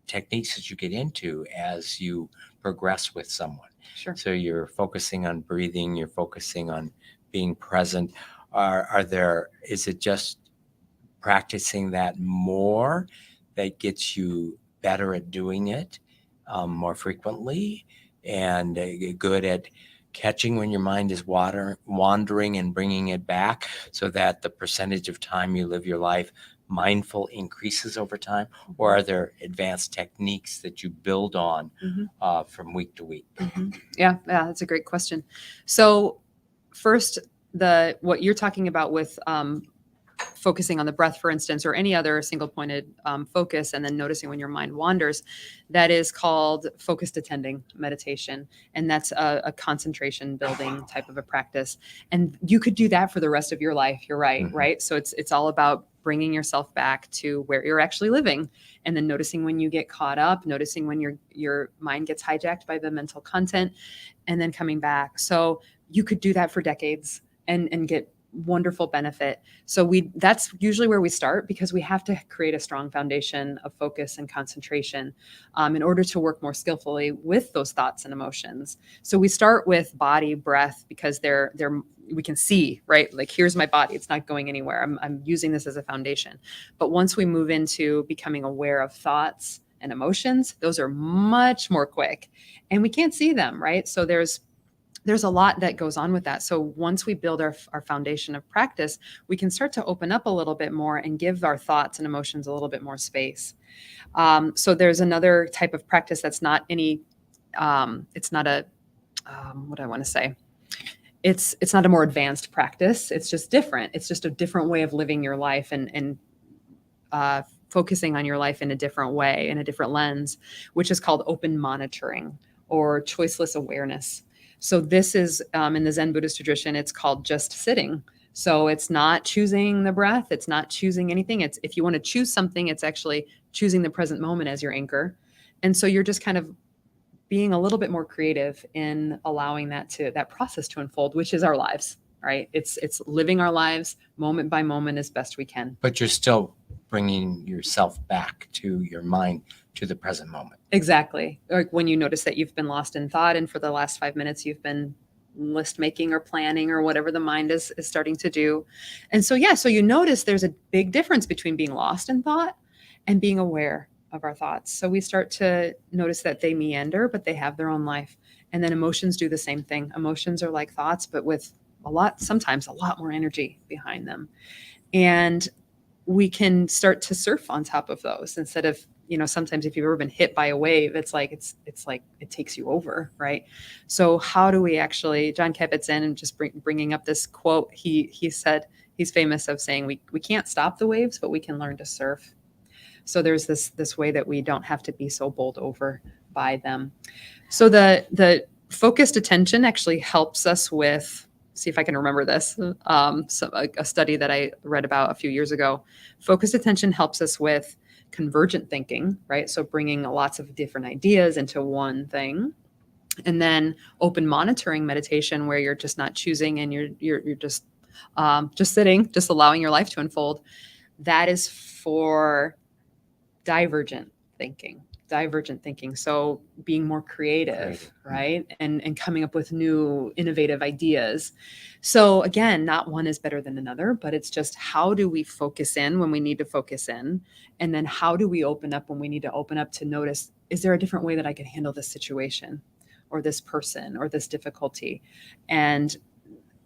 techniques that you get into as you progress with someone? Sure. So you're focusing on breathing, you're focusing on being present. Is it just practicing that more that gets you better at doing it more frequently and good at catching when your mind is wandering and bringing it back, so that the percentage of time you live your life mindful increases over time? Or are there advanced techniques that you build on from week to week? Yeah, that's a great question. So first, what you're talking about with focusing on the breath, for instance, or any other single pointed focus, and then noticing when your mind wanders, that is called focused attending meditation. And that's a concentration building type of a practice. And you could do that for the rest of your life. You're right. Right. So it's all about bringing yourself back to where you're actually living, and then noticing when you get caught up, noticing when your mind gets hijacked by the mental content, and then coming back. So you could do that for decades and get wonderful benefit. So that's usually where we start, because we have to create a strong foundation of focus and concentration in order to work more skillfully with those thoughts and emotions. So we start with body, breath, because we can see, right? Like, here's my body. It's not going anywhere. I'm using this as a foundation. But once we move into becoming aware of thoughts and emotions, those are much more quick and we can't see them, right? So there's a lot that goes on with that. So once we build our foundation of practice, we can start to open up a little bit more and give our thoughts and emotions a little bit more space. So there's another type of practice that's not it's not a, what do I want to say? It's not a more advanced practice. It's just different. It's just a different way of living your life and focusing on your life in a different way, in a different lens, which is called open monitoring or choiceless awareness. So this is in the Zen Buddhist tradition, it's called just sitting. So it's not choosing the breath. It's not choosing anything. It's, if you want to choose something, it's actually choosing the present moment as your anchor. And so you're just kind of being a little bit more creative in allowing that process to unfold, which is our lives, right? It's living our lives moment by moment as best we can. But you're still bringing yourself back to your mind, to the present moment. Exactly. Like when you notice that you've been lost in thought, and for the last 5 minutes you've been list making or planning or whatever the mind is starting to do. And so, so you notice there's a big difference between being lost in thought and being aware of our thoughts. So we start to notice that they meander, but they have their own life. And then emotions do the same thing. Emotions are like thoughts, but with sometimes a lot more energy behind them. And we can start to surf on top of those instead of, sometimes if you've ever been hit by a wave, it's like it takes you over, right? So how do we actually, John Kabat-Zinn, and just bringing up this quote, he said, he's famous of saying, we can't stop the waves, but we can learn to surf. So there's this way that we don't have to be so bowled over by them. So the focused attention actually helps us with see if I can remember this. A study that I read about a few years ago. Focused attention helps us with convergent thinking, right? So bringing lots of different ideas into one thing. And then open monitoring meditation, where you're just not choosing and you're just sitting, just allowing your life to unfold. That is for divergent thinking. So being more creative, right? And coming up with new innovative ideas. So again, not one is better than another, but it's just, how do we focus in when we need to focus in? And then how do we open up when we need to open up to notice, is there a different way that I can handle this situation or this person or this difficulty? And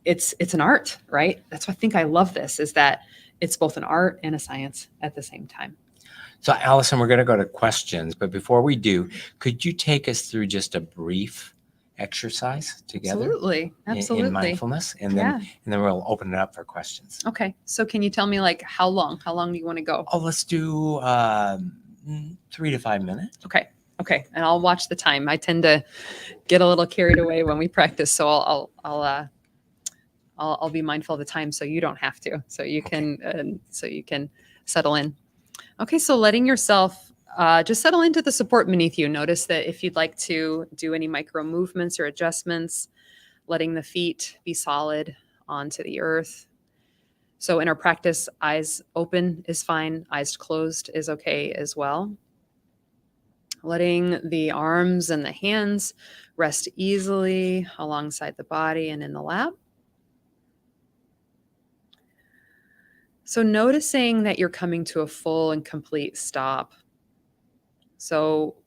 it's an art, right? That's why I think I love this, is that it's both an art and a science at the same time. So, Allison, we're going to go to questions, but before we do, could you take us through just a brief exercise together? Absolutely. In mindfulness, and then we'll open it up for questions. Okay. So can you tell me, like, how long do you want to go? Oh, let's do 3 to 5 minutes. Okay. And I'll watch the time. I tend to get a little carried away when we practice, so I'll be mindful of the time, so you don't have to. So you can settle in. Okay, so letting yourself just settle into the support beneath you. Notice that if you'd like to do any micro movements or adjustments, letting the feet be solid onto the earth. So in our practice, eyes open is fine. Eyes closed is okay as well. Letting the arms and the hands rest easily alongside the body and in the lap. So noticing that you're coming to a full and complete stop. So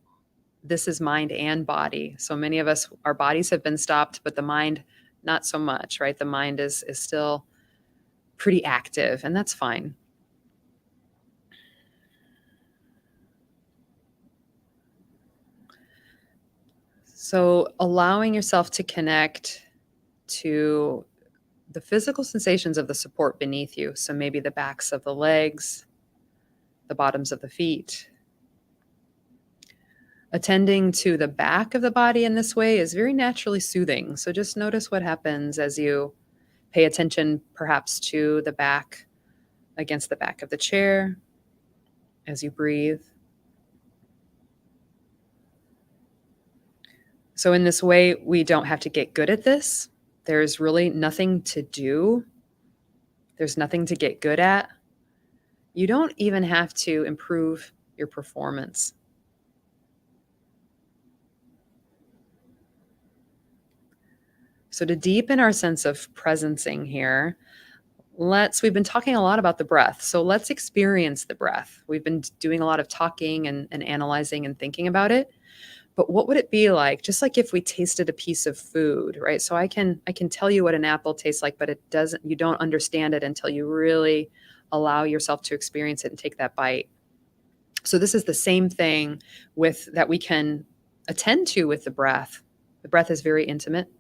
this is mind and body. So many of us, our bodies have been stopped, but the mind, not so much, right? The mind is still pretty active, and that's fine. So allowing yourself to connect to the physical sensations of the support beneath you. So maybe the backs of the legs, the bottoms of the feet. Attending to the back of the body in this way is very naturally soothing. So just notice what happens as you pay attention perhaps to the back against the back of the chair as you breathe. So in this way, we don't have to get good at this. There's really nothing to do. There's nothing to get good at. You don't even have to improve your performance. So to deepen our sense of presencing here, we've been talking a lot about the breath. So let's experience the breath. We've been doing a lot of talking and analyzing and thinking about it. But what would it be like, just like if we tasted a piece of food, right? So I can tell you what an apple tastes like, but you don't understand it until you really allow yourself to experience it and take that bite. So this is the same thing that we can attend to with the breath. The breath is very intimate.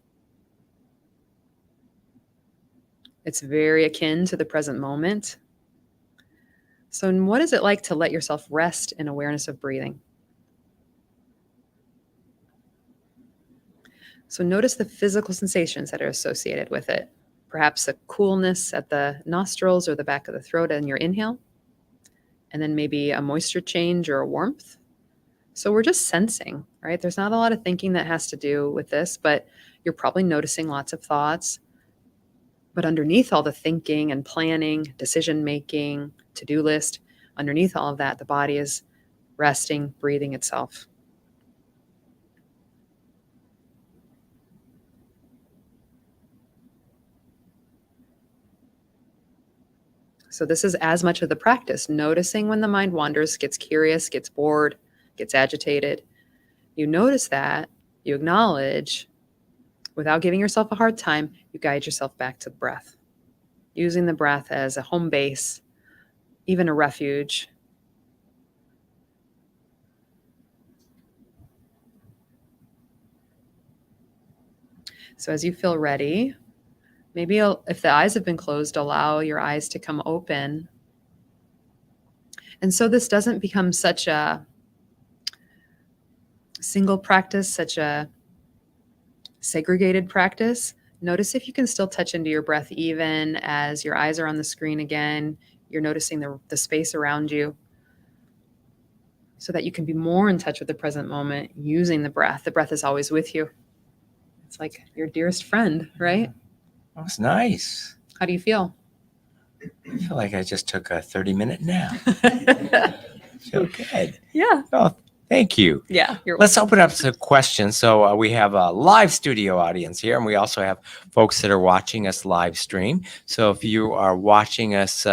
It's very akin to the present moment. So what is it like to let yourself rest in awareness of breathing? So notice the physical sensations that are associated with it. Perhaps a coolness at the nostrils or the back of the throat in your inhale. And then maybe a moisture change or a warmth. So we're just sensing, right? There's not a lot of thinking that has to do with this, but you're probably noticing lots of thoughts. But underneath all the thinking and planning, decision-making, to-do list, underneath all of that, the body is resting, breathing itself. So this is as much of the practice, noticing when the mind wanders, gets curious, gets bored, gets agitated. You notice that, you acknowledge, without giving yourself a hard time, you guide yourself back to the breath, using the breath as a home base, even a refuge. So as you feel ready, maybe if the eyes have been closed, allow your eyes to come open. And so this doesn't become such a single practice, such a segregated practice. Notice if you can still touch into your breath even as your eyes are on the screen again. You're noticing the space around you so that you can be more in touch with the present moment using the breath. The breath is always with you. It's like your dearest friend, right? That's nice. How do you feel? I feel like I just took a 30-minute nap. I feel good. Yeah. Oh, thank you. Yeah. Let's open up to questions. So we have a live studio audience here, and we also have folks that are watching us live stream. So if you are watching us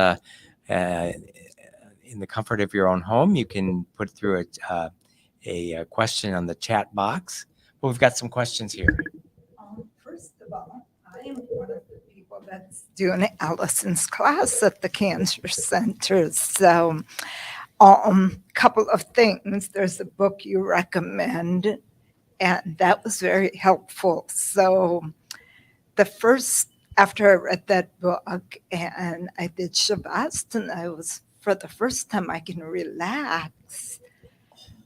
in the comfort of your own home, you can put through a question on the chat box. Well, we've got some questions here. First of all, I am one of the people that's doing Allison's class at the Cancer Center. So, couple of things. There's a book you recommend, and that was very helpful. So, after I read that book and I did Shavasana, for the first time I can relax,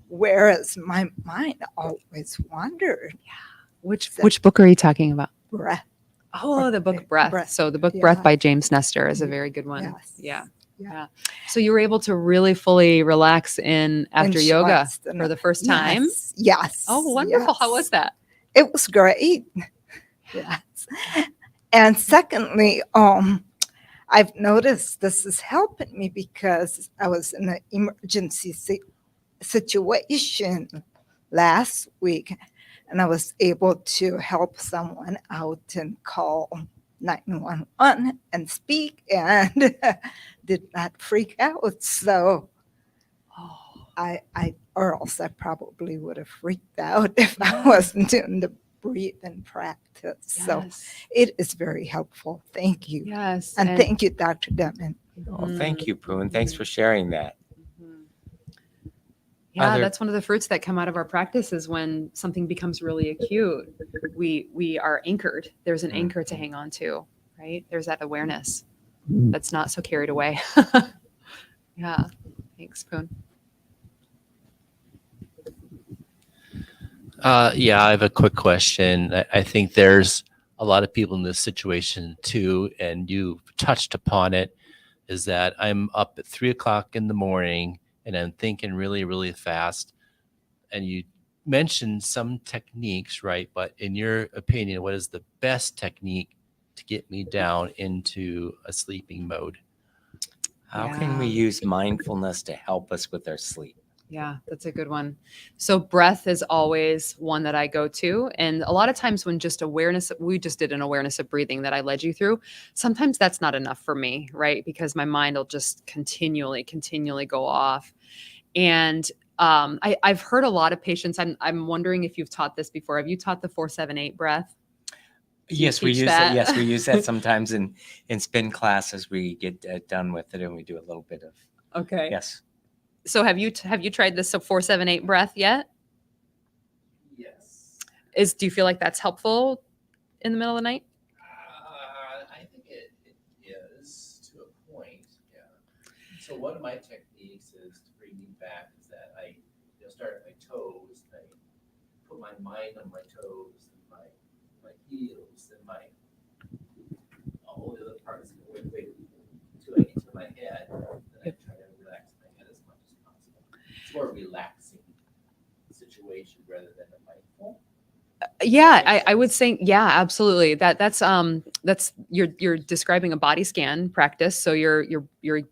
whereas my mind always wandered. Which book are you talking about? Breath. Oh, the book Breath. Breath. So the book Yeah. Breath by James Nestor is a very good one. Yes. Yeah. Yeah. Yeah. So you were able to really fully relax after yoga Shavasana. for the first time? Yes. Oh, wonderful. How was that? It was great. Yes. And secondly, I've noticed this is helping me because I was in an emergency situation last week, and I was able to help someone out and call 911 and speak and did not freak out. So or else I probably would have freaked out if I wasn't doing the breathing practice. So Yes. it is very helpful. Thank you. Yes. And thank you, Dr. Deming. Oh, thank you, Poon. Thanks for sharing that. Mhm. Yeah, Other- that's one of the fruits that come out of our practice is when something becomes really acute, we are anchored. There's an anchor to hang on to, right? There's that awareness that's not so carried away. Yeah. Thanks, Poon. Yeah, I have a quick question. I think there's a lot of people in this situation too, and you touched upon it, is that I'm up at 3:00 in the morning and I'm thinking really, really fast. And you mentioned some techniques, right? But in your opinion, what is the best technique to get me down into a sleeping mode? How can we Yeah. use mindfulness to help us with our sleep? Yeah, that's a good one. So breath is always one that I go to. And a lot of times when just awareness, we just did an awareness of breathing that I led you through. Sometimes that's not enough for me, right? Because my mind will just continually go off. And I've heard a lot of patients, I'm wondering if you've taught this before. Have you taught the 4-7-8 breath? Yes, we teach use that? that. Yes, we use that sometimes in spin classes. We get done with it and we do a little bit of, Okay. yes. So have you tried this 4-7-8 breath yet? Yes. Do you feel like that's helpful in the middle of the night? I think it is to a point, yeah. So one of my techniques is to bring me back is that I start at my toes, and I put my mind on my toes and my heels and all the other parts wait until I get to my head, and I try to relax my head as much as possible. It's more a relaxing situation rather than a mindful. Yeah, I would say, yeah, absolutely. That's you're describing a body scan practice. So you're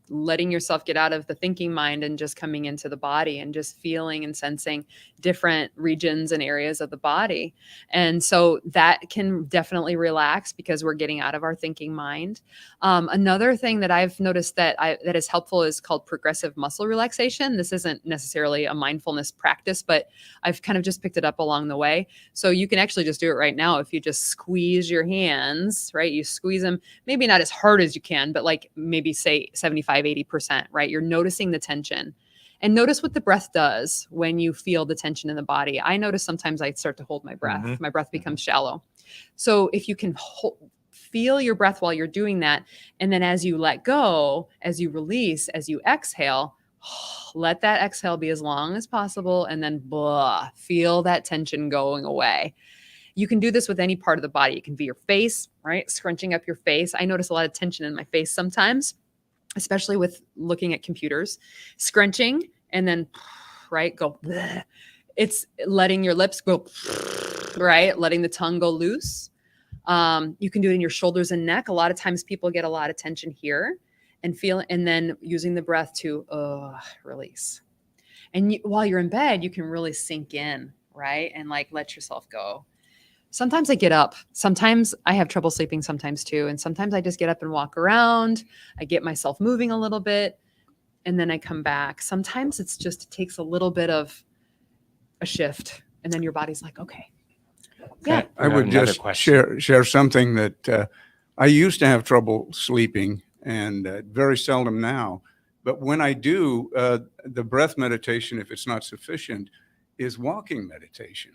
letting yourself get out of the thinking mind and just coming into the body and just feeling and sensing different regions and areas of the body. And so that can definitely relax because we're getting out of our thinking mind. Another thing that I've noticed that is helpful is called progressive muscle relaxation. This isn't necessarily a mindfulness practice, but I've kind of just picked it up along the way. So you can actually just do it right now. If you just squeeze your hands, right? You squeeze them, maybe not as hard as you can, but like maybe say 75, 80%, right? You're noticing the tension. And notice what the breath does when you feel the tension in the body. I notice sometimes I start to hold my breath. Mhm. My breath becomes shallow. So if you can feel your breath while you're doing that, and then as you let go, as you release, as you exhale, let that exhale be as long as possible, and then feel that tension going away. You can do this with any part of the body. It can be your face, right? Scrunching up your face. I notice a lot of tension in my face sometimes, especially with looking at computers. Scrunching and then, right, go. Bleh. It's letting your lips go, right? Letting the tongue go loose. You can do it in your shoulders and neck. A lot of times people get a lot of tension here and then using the breath to release. And while you're in bed, you can really sink in, right? And like let yourself go. Sometimes I get up. Sometimes I have trouble sleeping sometimes too. And sometimes I just get up and walk around. I get myself moving a little bit and then I come back. Sometimes it takes a little bit of a shift and then your body's like, okay. Yeah. I would Another just question. share something that I used to have trouble sleeping and very seldom now. But when I do, the breath meditation, if it's not sufficient, is walking meditation.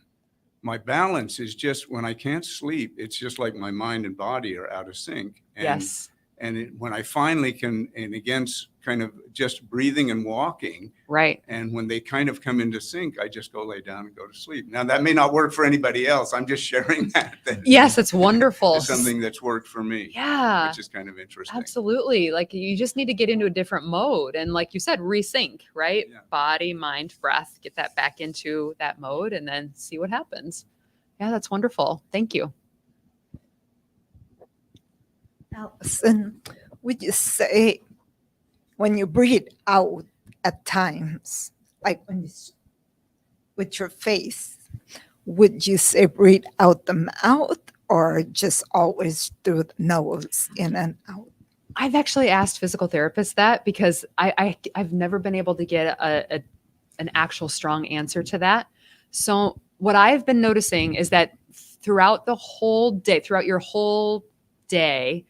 My balance is just when I can't sleep, it's just like my mind and body are out of sync. And, Yes. And when I finally can, and again, kind of just breathing and walking, Right. and when they kind of come into sync, I just go lay down and go to sleep. Now, that may not work for anybody else. I'm just sharing that. Yes, it's wonderful. It's something that's worked for me. Yeah. Which is kind of interesting. Absolutely. Like you just need to get into a different mode. And like you said, resync, right? Yeah. Body, mind, breath, get that back into that mode and then see what happens. Yeah, that's wonderful. Thank you. Allison, would you say when you breathe out at times, like when you with your face, would you say breathe out the mouth or just always through the nose, in and out? I've actually asked physical therapists that because I've never been able to get an actual strong answer to that. So what I've been noticing is that throughout your whole day,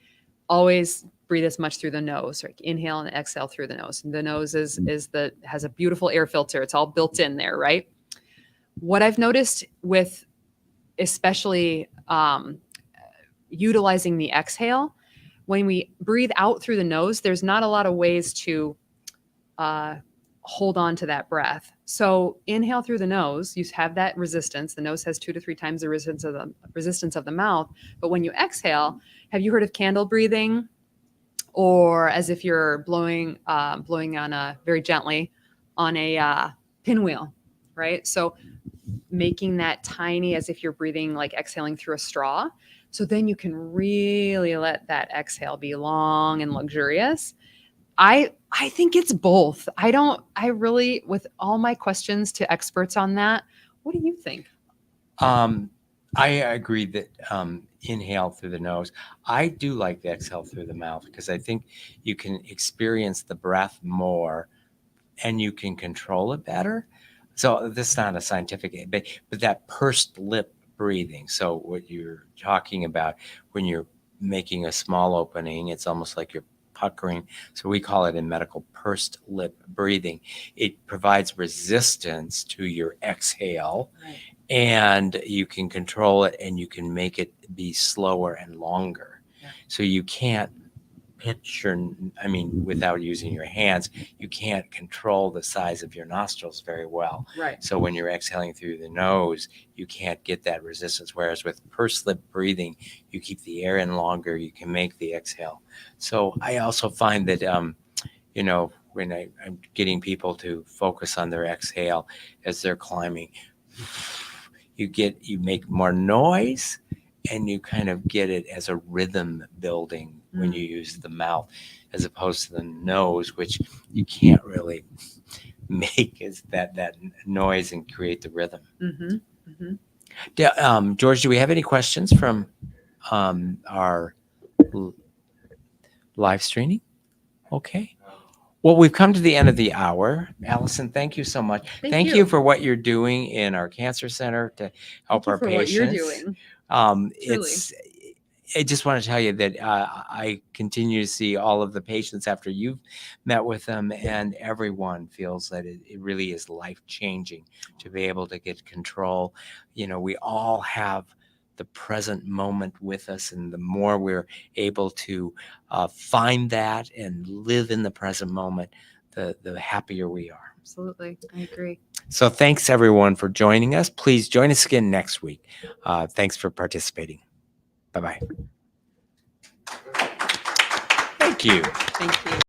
always breathe as much through the nose, right? Inhale and exhale through the nose. And the nose has a beautiful air filter. It's all built in there, right? What I've noticed with especially utilizing the exhale, when we breathe out through the nose, there's not a lot of ways to hold on to that breath. So inhale through the nose, you have that resistance. The nose has 2 to 3 times the resistance of the mouth. But when you exhale, have you heard of candle breathing? Or as if you're blowing on very gently on a pinwheel, right? So making that tiny as if you're breathing, like exhaling through a straw. So then you can really let that exhale be long and luxurious. I think it's both. I really, with all my questions to experts on that, what do you think? I agree that inhale through the nose. I do like the exhale through the mouth because I think you can experience the breath more and you can control it better. So this is not a scientific, but that pursed lip breathing. So what you're talking about when you're making a small opening, it's almost like you're puckering. So we call it in medical pursed lip breathing. It provides resistance to your exhale. Right. And you can control it and you can make it be slower and longer. Yeah. So you can't without using your hands, you can't control the size of your nostrils very well. Right. So when you're exhaling through the nose, you can't get that resistance. Whereas with pursed lip breathing, you keep the air in longer, you can make the exhale. So I also find that, when I'm getting people to focus on their exhale as they're climbing, you make more noise and you kind of get it as a rhythm building when you use the mouth as opposed to the nose, which you can't really make is that noise and create the rhythm. Mm-hmm. Mm-hmm. George, do we have any questions from our live streaming? Okay. Well, we've come to the end of the hour. Allison, thank you so much. Thank you for what you're doing in our cancer center to help our patients. What you're doing. I just want to tell you that I continue to see all of the patients after you've met with them, and everyone feels that it really is life-changing to be able to get control. We all have the present moment with us, and the more we're able to find that and live in the present moment, the happier we are. Absolutely. I agree. So thanks everyone for joining us. Please join us again next week. Thanks for participating. Bye-bye. Thank you. Thank you.